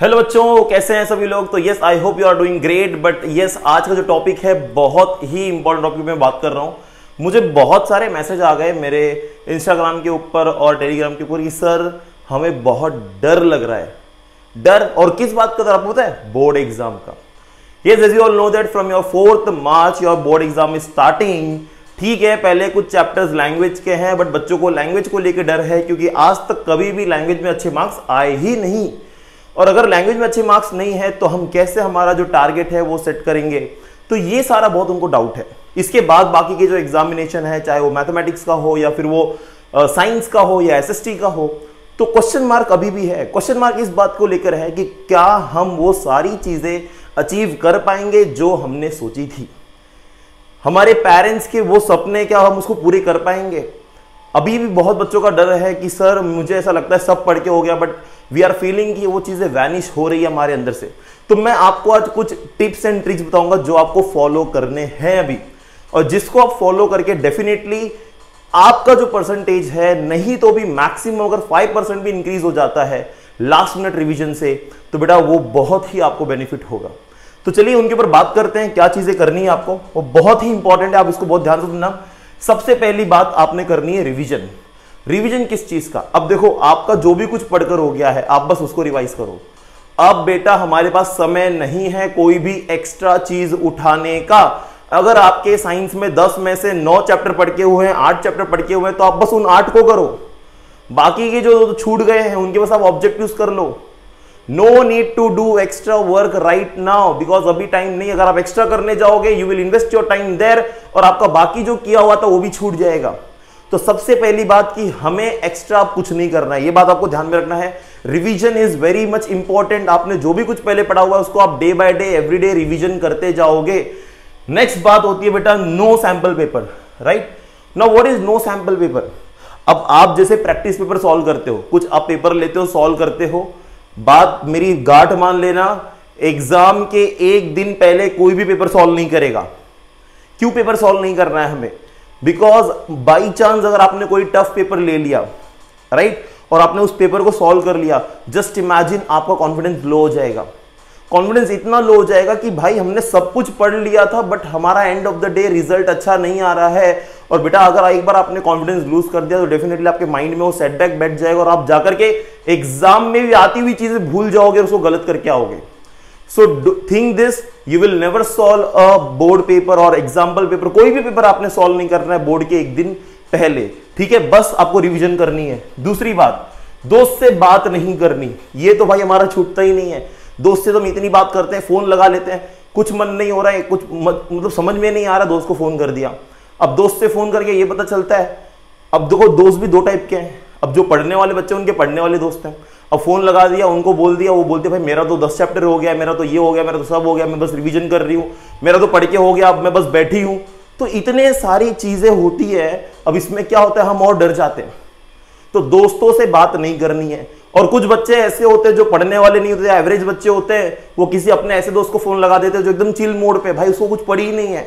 Hello बच्चों, कैसे हैं सभी लोग। तो yes, I hope you are doing great. But yes, आज का जो टॉपिक है बहुत ही इंपॉर्टेंट टॉपिक में बात कर रहा हूं। मुझे बहुत सारे मैसेज आ गए मेरे इंस्टाग्राम के ऊपर और टेलीग्राम के ऊपर कि सर हमें बहुत डर लग रहा है। डर और किस बात का डर आपको पता है? बोर्ड एग्जाम का। Yes, as you all know that from your 4th March your board exam is starting. ठीक है, पहले कुछ चैप्टर्स लैंग्वेज के हैं, बट बच्चों को लैंग्वेज को लेकर डर है क्योंकि आज तक कभी भी लैंग्वेज में अच्छे मार्क्स आए ही नहीं। और अगर लैंग्वेज में अच्छे मार्क्स नहीं है तो हम कैसे हमारा जो टारगेट है वो सेट करेंगे? तो ये सारा बहुत उनको डाउट है। इसके बाद बाकी के जो एग्जामिनेशन है, चाहे वो मैथमेटिक्स का हो या फिर वो साइंस का हो या एसएसटी का हो, तो क्वेश्चन मार्क अभी भी है। क्वेश्चन मार्क इस बात को लेकर है कि क्या हम वो सारी चीजें अचीव कर पाएंगे जो हमने सोची थी। हमारे पेरेंट्स के वो सपने क्या हम उसको पूरे कर पाएंगे? अभी भी बहुत बच्चों का डर है कि सर मुझे ऐसा लगता है सब पढ़ के हो गया, बट वी आर फीलिंग कि वो चीजें वैनिश हो रही है हमारे अंदर से। तो मैं आपको आज कुछ टिप्स एंड ट्रिक्स बताऊंगा जो आपको फॉलो करने हैं अभी, और जिसको आप फॉलो करके डेफिनेटली आपका जो परसेंटेज है, नहीं तो भी मैक्सिमम अगर 5% भी इंक्रीज हो जाता है लास्ट मिनट रिवीजन से, तो बेटा वो बहुत ही आपको बेनिफिट होगा। तो चलिए उनके ऊपर बात करते हैं, क्या चीजें करनी है आपको। वो बहुत ही इंपॉर्टेंट है, आप इसको बहुत ध्यान से सुनना। सबसे पहली बात आपने करनी है रिवीजन। रिवीजन किस चीज का? अब देखो, आपका जो भी कुछ पढ़कर हो गया है आप बस उसको रिवाइज करो। अब बेटा हमारे पास समय नहीं है कोई भी एक्स्ट्रा चीज उठाने का। अगर आपके साइंस में 10 में से 9 चैप्टर पढ़ के हुए हैं, 8 चैप्टर पढ़ के हुए हैं, तो आप बस उन 8 को करो। बाकी के जो छूट गए हैं उनके बस आप ऑब्जेक्टिव्स कर लो। No need to do extra work right now, because अभी टाइम नहीं। अगर आप एक्स्ट्रा करने जाओगे you will invest your time there, और आपका बाकी जो किया हुआ था वो भी छूट जाएगा। तो सबसे पहली बात कि हमें एक्स्ट्रा कुछ नहीं करना है, ये बात आपको ध्यान में रखना है। Revision is very much important. आपने जो भी कुछ पहले पढ़ा हुआ है उसको आप day by day everyday revision करते जाओगे। नेक्स्ट बात होती है बेटा no sample paper, right? Now what is no sample paper? अब आप जैसे प्रैक्टिस पेपर सॉल्व करते हो, कुछ आप पेपर लेते हो सॉल्व करते हो, बात मेरी गांठ मान लेना, एग्जाम के एक दिन पहले कोई भी पेपर सॉल्व नहीं करेगा। क्यों पेपर सॉल्व नहीं करना है हमें? बिकॉज बाई चांस अगर आपने कोई टफ पेपर ले लिया, राइट, और आपने उस पेपर को सॉल्व कर लिया, जस्ट इमेजिन आपका कॉन्फिडेंस लो हो जाएगा। कॉन्फिडेंस इतना लो हो जाएगा कि भाई हमने सब कुछ पढ़ लिया था बट हमारा end of the day result अच्छा नहीं आ रहा है। और बेटा अगर एक बार आपने कॉन्फिडेंस लूज कर दिया तो डेफिनेटली आपके माइंड में वो सेटबैक बैठ जाएगा और आप जाकर के एग्जाम में भी आती हुई चीजें भूल जाओगे, उसको गलत करके आओगे। So think this, you will never solve a board paper और एग्जाम्पल पेपर। कोई भी पेपर आपने सॉल्व नहीं करना है बोर्ड के एक दिन पहले, ठीक है? बस आपको रिवीजन करनी है। दूसरी बात, दोस्त से बात नहीं करनी। ये तो भाई हमारा छूटता ही नहीं है। दोस्त से तो हम इतनी बात करते हैं, फोन लगा लेते हैं, कुछ मन नहीं हो रहा है, कुछ मतलब समझ में नहीं आ रहा, दोस्त को फोन कर दिया। अब दोस्त से फोन करके ये पता चलता है, अब देखो दोस्त भी 2 टाइप के हैं। अब जो पढ़ने वाले बच्चे उनके पढ़ने वाले दोस्त हैं। अब फोन लगा दिया, उनको बोल दिया, वो बोलते भाई मेरा तो 10 चैप्टर हो गया, मेरा तो ये हो गया, मेरा तो सब हो गया, मैं बस रिवीजन कर रही हूँ, मेरा तो पढ़ के हो गया, अब मैं बस बैठी हूँ। तो इतने सारी चीजें होती है। अब इसमें क्या होता है, हम और डर जाते हैं। तो दोस्तों से बात नहीं करनी है। और कुछ बच्चे ऐसे होते हैं जो पढ़ने वाले नहीं होते, एवरेज बच्चे होते हैं, वो किसी अपने ऐसे दोस्त को फोन लगा देते हैं जो एकदम चिल मोड पे, भाई उसको कुछ पढ़ी ही नहीं है,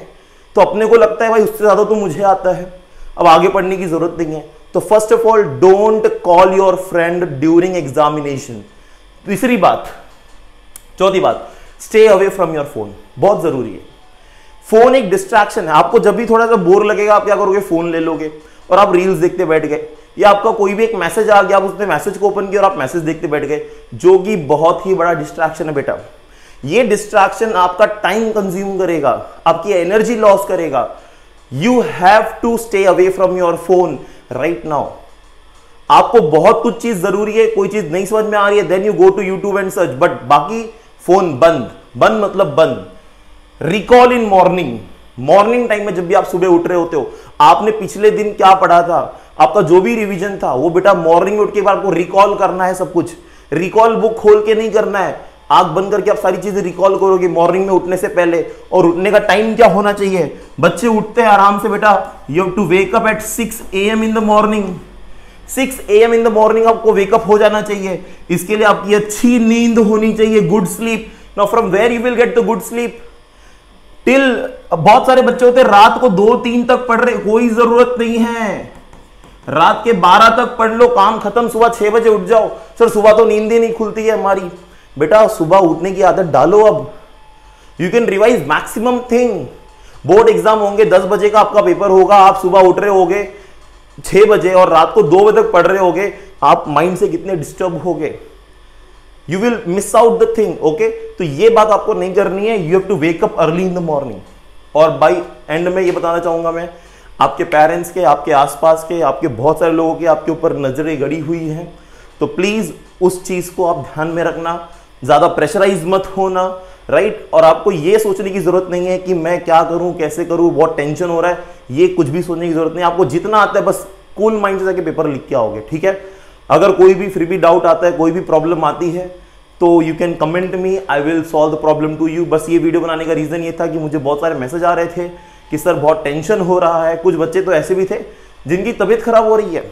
तो अपने को लगता है भाई उससे ज्यादा तो मुझे आता है, अब आगे पढ़ने की जरूरत नहीं है। तो first of all don't call your friend during examination. तीसरी बात, चौथी बात, stay away from your phone. बहुत जरूरी है। फोन एक डिस्ट्रैक्शन है। आपको जब भी थोड़ा सा बोर लगेगा आप क्या करोगे, फोन ले लोगे और आप रील्स देखते बैठ गए, या आपका कोई भी एक मैसेज आ गया, आप उसने मैसेज को ओपन किया और आप मैसेज देखते बैठ गए, जो कि बहुत ही बड़ा डिस्ट्रैक्शन है बेटा। ये डिस्ट्रैक्शन आपका टाइम कंज्यूम करेगा, आपकी एनर्जी लॉस करेगा। You have to stay away from your phone right now. आपको बहुत कुछ चीज जरूरी है, कोई चीज नहीं समझ में आ रही है, then you go to YouTube and search, but बाकी फोन बंद। बंद मतलब बंद। Recall in morning. Morning time में जब भी आप सुबह उठ रहे होते हो, आपने पिछले दिन क्या पढ़ा था, आपका जो भी रिवीजन था, वो बेटा मॉर्निंग में उठ के बाद आपको रिकॉल करना है सब कुछ। रिकॉल बुक खोल के नहीं करना है, आंख बंद करके आप सारी चीजें रिकॉल करोगे मॉर्निंग में उठने से पहले। और उठने का टाइम क्या होना चाहिए? बच्चे उठते हैं आराम से बेटा, you have to wake up at 6 AM in the morning. 6 AM in the morning आपको वेकअप हो जाना चाहिए। इसके लिए आपकी अच्छी नींद होनी चाहिए, good sleep. Now from where you will get the good sleep? Till, बहुत सारे बच्चे होते हैं रात को 2-3 तक पढ़ रहे, कोई जरूरत नहीं है। रात के 12 तक पढ़ लो, काम खत्म, सुबह 6 बजे उठ जाओ। सर सुबह तो नींद ही नहीं खुलती है हमारी। बेटा सुबह उठने की आदत डालो। अब you can revise maximum thing. Board exam होंगे, 10 बजे का आपका पेपर होगा, आप सुबह उठ रहे होगे 6 बजे और रात को 2 बजे तक पढ़ रहे होगे, आप माइंड से कितने डिस्टर्ब होगे। You will miss out the thing. Okay, तो ये बात आपको नहीं करनी है। You have to wake up early in the morning. और बाई एंड में ये बताना चाहूंगा मैं, आपके पेरेंट्स के, आपके आसपास के, आपके बहुत सारे लोगों की आपके ऊपर नजरें गड़ी हुई हैं, तो प्लीज उस चीज को आप ध्यान में रखना। ज्यादा प्रेशराइज मत होना, राइट। और आपको ये सोचने की जरूरत नहीं है कि मैं क्या करूं, कैसे करूं, बहुत टेंशन हो रहा है, ये कुछ भी सोचने की जरूरत नहीं है। आपको जितना आता है बस कूल माइंड से जाके पेपर लिख के आओगे, ठीक है। अगर कोई भी फिर भी डाउट आता है, कोई भी प्रॉब्लम आती है, तो you can comment me, I will solve the problem to you. बस ये वीडियो बनाने का रीजन ये था कि मुझे बहुत सारे मैसेज आ रहे थे कि सर बहुत टेंशन हो रहा है। कुछ बच्चे तो ऐसे भी थे जिनकी तबीयत खराब हो रही है।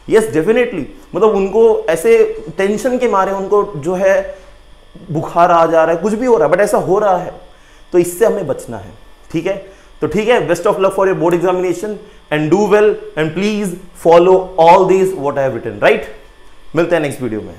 यस डेफिनेटली, मतलब उनको ऐसे टेंशन के मारे उनको जो है बुखार आ जा रहा है, कुछ भी हो रहा है, बट ऐसा हो रहा है, तो इससे हमें बचना है, ठीक है। तो ठीक है, best of luck for your board examination and do well and please follow all this what I have written, right. मिलते हैं नेक्स्ट वीडियो में।